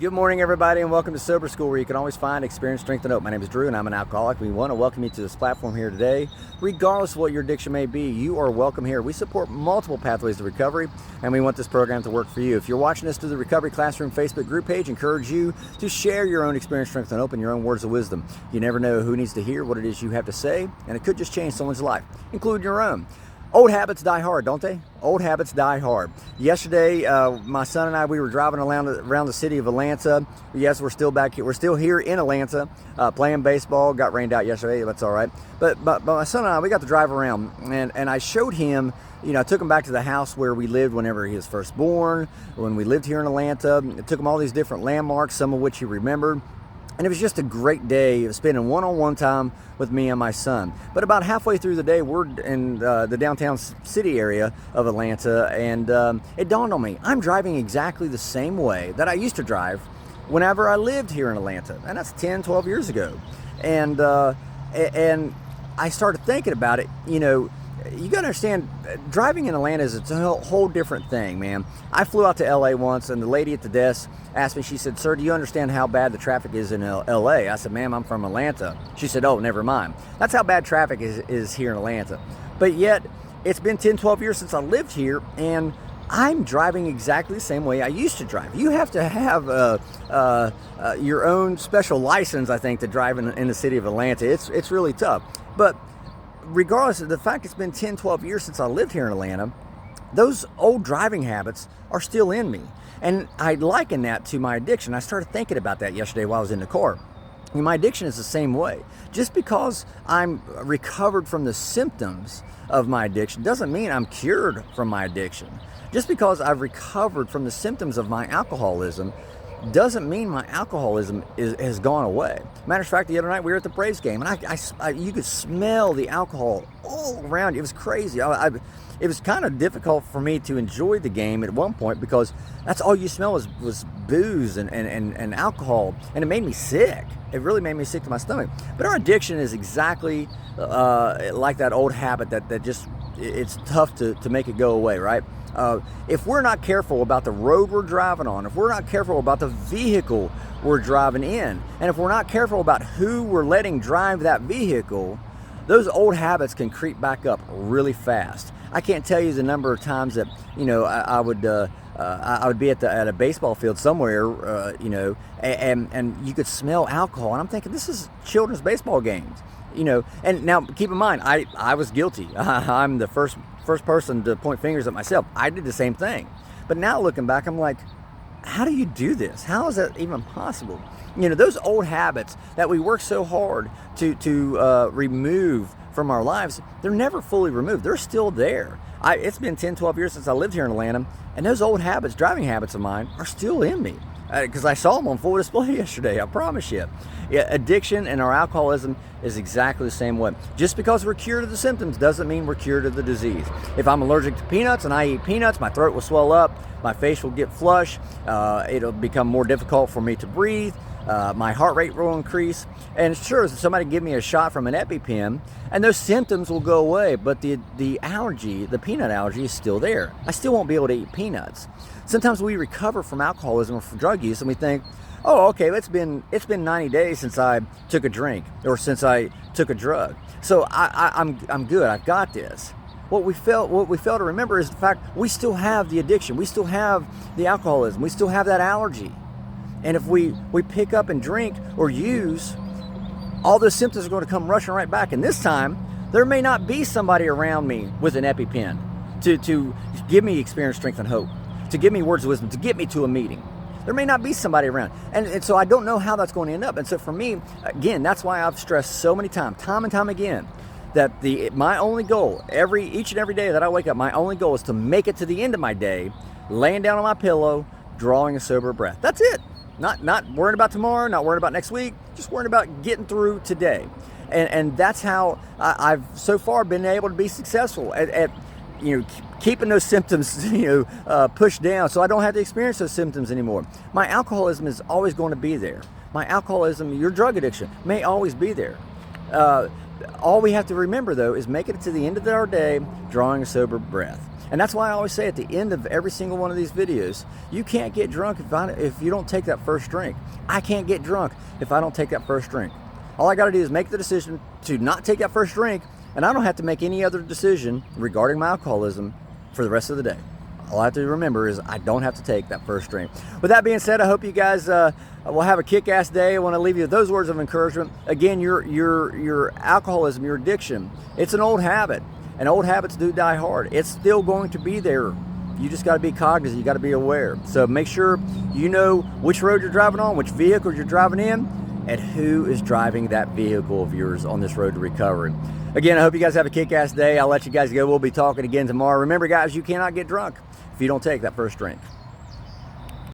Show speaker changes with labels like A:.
A: Good morning, everybody, and welcome to Sober School, where you can always find experience, strength, and hope. My name is Drew, and I'm an alcoholic. We want to welcome you to this platform here today. Regardless of what your addiction may be, you are welcome here. We support multiple pathways to recovery, and we want this program to work for you. If you're watching this through the Recovery Classroom Facebook group page, encourage you to share your own experience, strength, and hope, and your own words of wisdom. You never know who needs to hear what it is you have to say, and it could just change someone's life, including your own. Old habits die hard, don't they? Old habits die hard. Yesterday, my son and I, we were driving around the city of Atlanta. Yes, we're still back here. We're still here in Atlanta playing baseball. Got rained out yesterday. That's all right. But my son and I, we got to drive around, and I showed him, I took him back to the house where we lived whenever he was first born, when we lived here in Atlanta. I took him all these different landmarks, some of which he remembered. And it was just a great day of spending one-on-one time with me and my son. But about halfway through the day, we're in the downtown city area of Atlanta, and it dawned on me, I'm driving exactly the same way that I used to drive whenever I lived here in Atlanta. And that's 10, 12 years ago. And I started thinking about it. You gotta understand, driving in Atlanta is a whole different thing, man. I flew out to LA once, and the lady at the desk asked me, she said, "Sir, do you understand how bad the traffic is in LA? I said, "Ma'am, I'm from Atlanta." She said, "Oh, never mind." That's how bad traffic is here in Atlanta. But yet, it's been 10, 12 years since I lived here, and I'm driving exactly the same way I used to drive. You have to have your own special license, I think, to drive in the city of Atlanta. It's really tough. But regardless of the fact it's been 10, 12 years since I lived here in Atlanta, those old driving habits are still in me. And I liken that to my addiction. I started thinking about that yesterday while I was in the car. My addiction is the same way. Just because I'm recovered from the symptoms of my addiction doesn't mean I'm cured from my addiction. Just because I've recovered from the symptoms of my alcoholism doesn't mean my alcoholism has gone away. Matter of fact, the other night we were at the Braves game, and I you could smell the alcohol all around you. It was crazy. It was kind of difficult for me to enjoy the game at one point, because that's all you smell was booze and alcohol, and it made me sick. It really made me sick to my stomach. But our addiction is exactly like that old habit that just, it's tough to make it go away, right? If we're not careful about the road we're driving on, if we're not careful about the vehicle we're driving in, and if we're not careful about who we're letting drive that vehicle, those old habits can creep back up really fast. I can't tell you the number of times that I would be at a baseball field somewhere, and you could smell alcohol, and I'm thinking, this is children's baseball games, And now keep in mind, I was guilty. I'm the first person to point fingers at myself. I did the same thing. But now looking back, I'm like, how do you do this? How is that even possible? Those old habits that we work so hard to remove from our lives, they're never fully removed. They're still there. It's been 10, 12 years since I lived here in Atlanta, and those old habits, driving habits of mine, are still in me. Because I saw them on full display yesterday, I promise you. Yeah, addiction and our alcoholism is exactly the same way. Just because we're cured of the symptoms doesn't mean we're cured of the disease. If I'm allergic to peanuts and I eat peanuts, my throat will swell up, my face will get flush, it'll become more difficult for me to breathe, my heart rate will increase, and sure, somebody give me a shot from an EpiPen, and those symptoms will go away, but the allergy, the peanut allergy, is still there. I still won't be able to eat peanuts. Sometimes we recover from alcoholism or from drug use, and we think, oh, okay, it's been 90 days since I took a drink or since I took a drug, so I'm good. I've got this. What we fail to remember is the fact we still have the addiction, we still have the alcoholism, we still have that allergy, and if we pick up and drink or use, all those symptoms are going to come rushing right back. And this time, there may not be somebody around me with an EpiPen to give me experience, strength, and hope, to give me words of wisdom, to get me to a meeting. There may not be somebody around. And so I don't know how that's going to end up. And so for me, again, that's why I've stressed so many times, time and time again, that my only goal, each and every day that I wake up, my only goal is to make it to the end of my day, laying down on my pillow, drawing a sober breath. That's it. Not worrying about tomorrow, not worrying about next week, just worrying about getting through today. And that's how I've so far been able to be successful at keeping those symptoms pushed down, so I don't have to experience those symptoms anymore. My alcoholism is always going to be there. My alcoholism, your drug addiction, may always be there. All we have to remember, though, is making it to the end of our day drawing a sober breath. And that's why I always say at the end of every single one of these videos, you can't get drunk if you don't take that first drink. I can't get drunk if I don't take that first drink. All I got to do is make the decision to not take that first drink, and I don't have to make any other decision regarding my alcoholism for the rest of the day. All I have to remember is I don't have to take that first drink. With that being said, I hope you guys will have a kick-ass day. I want to leave you with those words of encouragement. Again, your alcoholism, your addiction, it's an old habit, and old habits do die hard. It's still going to be there. You just got to be cognizant. You got to be aware. So make sure you know which road you're driving on, which vehicle you're driving in, and who is driving that vehicle of yours on this road to recovery. Again, I hope you guys have a kick-ass day. I'll let you guys go. We'll be talking again tomorrow. Remember, guys, you cannot get drunk if you don't take that first drink.